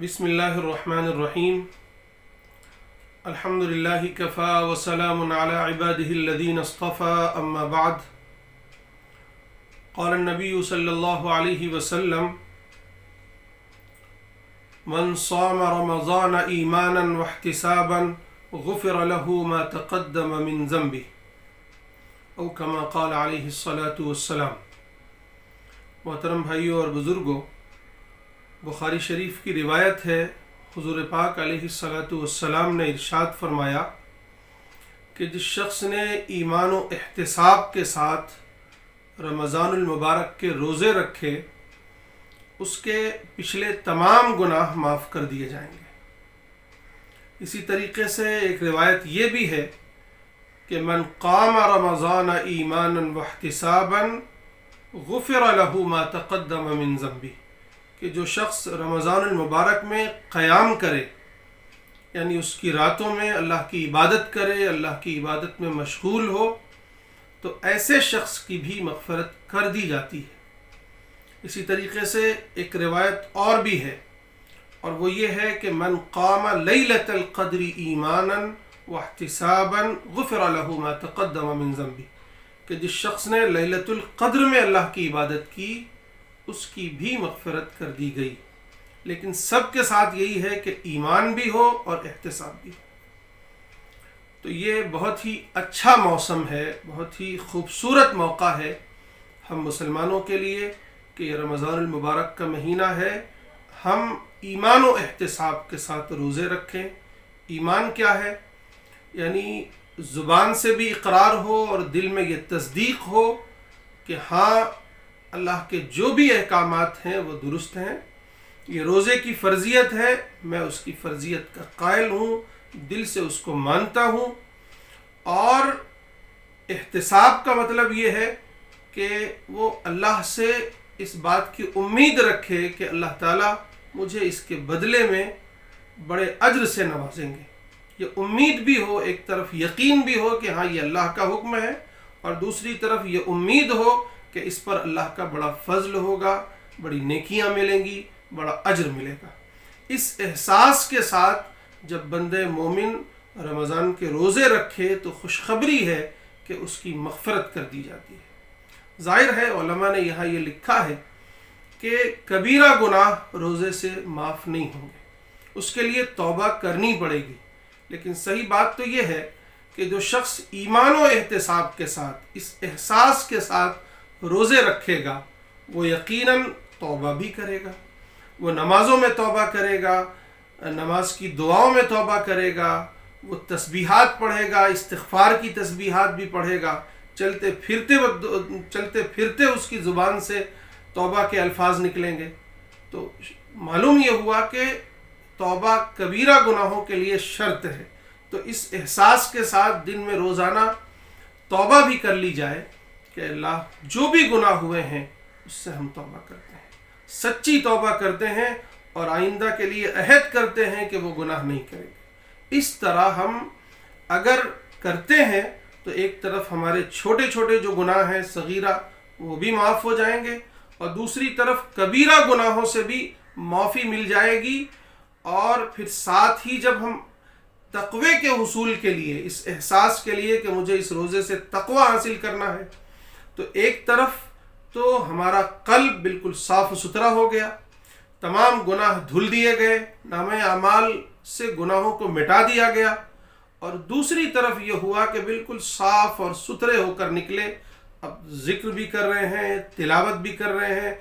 بسم اللہ الرحمن الرحیم الحمد للہ کفا وسلام علی عباده الذین اصطفى اما بعد قال النبی صلی اللہ علیہ وسلم من صام رمضان ایمانا واحتسابا غفر له ما تقدم من ذنبه او کما قال علیہ الصلاة والسلام۔ محترم بھائیوں اور بزرگوں، بخاری شریف کی روایت ہے، حضور پاک علیہ الصلاۃ والسلام نے ارشاد فرمایا کہ جس شخص نے ایمان و احتساب کے ساتھ رمضان المبارک کے روزے رکھے، اس کے پچھلے تمام گناہ معاف کر دیے جائیں گے۔ اسی طریقے سے ایک روایت یہ بھی ہے کہ من قام رمضان ایمانا واحتسابا غفر له ما تقدم من ذنبه، کہ جو شخص رمضان المبارک میں قیام کرے، یعنی اس کی راتوں میں اللہ کی عبادت کرے، اللہ کی عبادت میں مشغول ہو، تو ایسے شخص کی بھی مغفرت کر دی جاتی ہے۔ اسی طریقے سے ایک روایت اور بھی ہے، اور وہ یہ ہے کہ من قام لیلۃ القدر ایمانا واحتسابا غفر له ما تقدم من ذنبه، کہ جس شخص نے لیلۃ القدر میں اللہ کی عبادت کی، اس کی بھی مغفرت کر دی گئی۔ لیکن سب کے ساتھ یہی ہے کہ ایمان بھی ہو اور احتساب بھی ہو۔ تو یہ بہت ہی اچھا موسم ہے، بہت ہی خوبصورت موقع ہے ہم مسلمانوں کے لیے کہ یہ رمضان المبارک کا مہینہ ہے، ہم ایمان و احتساب کے ساتھ روزے رکھیں۔ ایمان کیا ہے؟ یعنی زبان سے بھی اقرار ہو اور دل میں یہ تصدیق ہو کہ ہاں، اللہ کے جو بھی احکامات ہیں وہ درست ہیں، یہ روزے کی فرضیت ہے، میں اس کی فرضیت کا قائل ہوں، دل سے اس کو مانتا ہوں۔ اور احتساب کا مطلب یہ ہے کہ وہ اللہ سے اس بات کی امید رکھے کہ اللہ تعالیٰ مجھے اس کے بدلے میں بڑے اجر سے نوازیں گے۔ یہ امید بھی ہو، ایک طرف یقین بھی ہو کہ ہاں یہ اللہ کا حکم ہے، اور دوسری طرف یہ امید ہو کہ اس پر اللہ کا بڑا فضل ہوگا، بڑی نیکیاں ملیں گی، بڑا اجر ملے گا۔ اس احساس کے ساتھ جب بندے مومن رمضان کے روزے رکھے تو خوشخبری ہے کہ اس کی مغفرت کر دی جاتی ہے۔ ظاہر ہے علماء نے یہاں یہ لکھا ہے کہ کبیرہ گناہ روزے سے معاف نہیں ہوں گے، اس کے لیے توبہ کرنی پڑے گی۔ لیکن صحیح بات تو یہ ہے کہ جو شخص ایمان و احتساب کے ساتھ، اس احساس کے ساتھ روزے رکھے گا، وہ یقیناً توبہ بھی کرے گا، وہ نمازوں میں توبہ کرے گا، نماز کی دعاؤں میں توبہ کرے گا، وہ تسبیحات پڑھے گا، استغفار کی تسبیحات بھی پڑھے گا، چلتے پھرتے اس کی زبان سے توبہ کے الفاظ نکلیں گے۔ تو معلوم یہ ہوا کہ توبہ کبیرہ گناہوں کے لیے شرط ہے۔ تو اس احساس کے ساتھ دن میں روزانہ توبہ بھی کر لی جائے کہ اللہ جو بھی گناہ ہوئے ہیں اس سے ہم توبہ کرتے ہیں، سچی توبہ کرتے ہیں، اور آئندہ کے لیے عہد کرتے ہیں کہ وہ گناہ نہیں کریں گے۔ اس طرح ہم اگر کرتے ہیں تو ایک طرف ہمارے چھوٹے چھوٹے جو گناہ ہیں صغیرہ، وہ بھی معاف ہو جائیں گے، اور دوسری طرف کبیرہ گناہوں سے بھی معافی مل جائے گی۔ اور پھر ساتھ ہی جب ہم تقوی کے حصول کے لیے، اس احساس کے لیے کہ مجھے اس روزے سے تقوی حاصل کرنا ہے، تو ایک طرف تو ہمارا قلب بالکل صاف ستھرا ہو گیا، تمام گناہ دھل دیے گئے، نامہ اعمال سے گناہوں کو مٹا دیا گیا، اور دوسری طرف یہ ہوا کہ بالکل صاف اور ستھرے ہو کر نکلے، اب ذکر بھی کر رہے ہیں، تلاوت بھی کر رہے ہیں،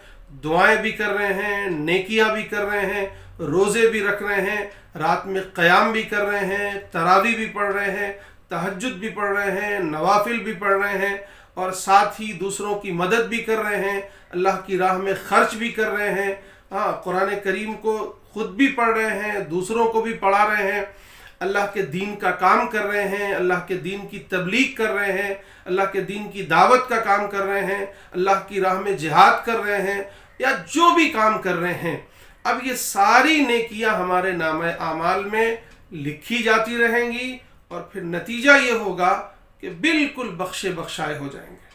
دعائیں بھی کر رہے ہیں، نیکیاں بھی کر رہے ہیں، روزے بھی رکھ رہے ہیں، رات میں قیام بھی کر رہے ہیں، تراویح بھی پڑھ رہے ہیں، تہجد بھی پڑھ رہے ہیں، نوافل بھی پڑھ رہے ہیں، اور ساتھ ہی دوسروں کی مدد بھی کر رہے ہیں، اللہ کی راہ میں خرچ بھی کر رہے ہیں، قرآن کریم کو خود بھی پڑھ رہے ہیں، دوسروں کو بھی پڑھا رہے ہیں، اللہ کے دین کا کام کر رہے ہیں، اللہ کے دین کی تبلیغ کر رہے ہیں، اللہ کے دین کی دعوت کا کام کر رہے ہیں، اللہ کی راہ میں جہاد کر رہے ہیں، یا جو بھی کام کر رہے ہیں، اب یہ ساری نیکیاں ہمارے نامہ اعمال میں لکھی جاتی رہیں گی، اور پھر نتیجہ یہ ہوگا کہ بالکل بخشے بخشائے ہو جائیں گے۔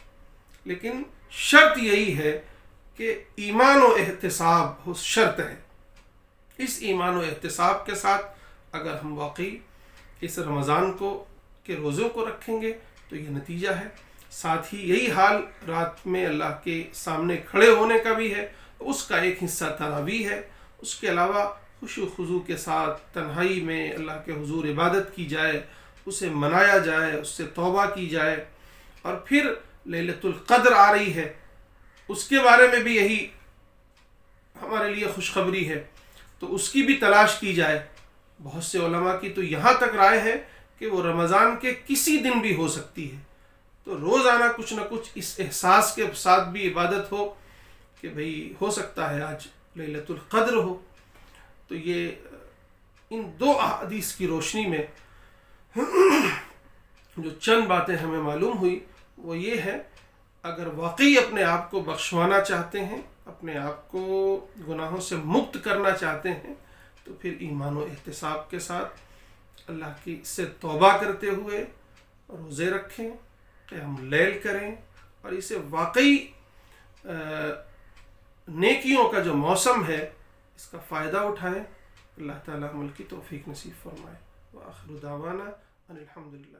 لیکن شرط یہی ہے کہ ایمان و احتساب شرط ہے، اس ایمان و احتساب کے ساتھ اگر ہم واقعی اس رمضان کے روزوں کو رکھیں گے تو یہ نتیجہ ہے. ساتھ ہی یہی حال رات میں اللہ کے سامنے کھڑے ہونے کا بھی ہے، اس کا ایک حصہ تراویح ہے. اس کے علاوہ خشوع و خضوع کے ساتھ تنہائی میں اللہ کے حضور عبادت کی جائے، اسے منایا جائے، اس سے توبہ کی جائے. اور پھر لیلۃ القدر آ رہی ہے، اس کے بارے میں بھی یہی ہمارے لیے خوشخبری ہے، تو اس کی بھی تلاش کی جائے. بہت سے علماء کی تو یہاں تک رائے ہے کہ وہ رمضان کے کسی دن بھی ہو سکتی ہے. تو روزانہ کچھ نہ کچھ اس احساس کے ساتھ بھی عبادت ہو کہ بھئی ہو سکتا ہے آج لیلۃ القدر ہو. تو یہ ان دو احادیث کی روشنی میں جو چند باتیں ہمیں معلوم ہوئی وہ یہ ہے، اگر واقعی اپنے آپ کو بخشوانا چاہتے ہیں، اپنے آپ کو گناہوں سے مکت کرنا چاہتے ہیں، تو پھر ایمان و احتساب کے ساتھ اللہ کی سے توبہ کرتے ہوئے روزے رکھیں، قیام اللیل کریں، اور اسے واقعی نیکیوں کا جو موسم ہے اس کا فائدہ اٹھائیں. اللہ تعالیٰ عمل کی توفیق نصیب فرمائے. وآخر دعوانا ان الحمدللہ.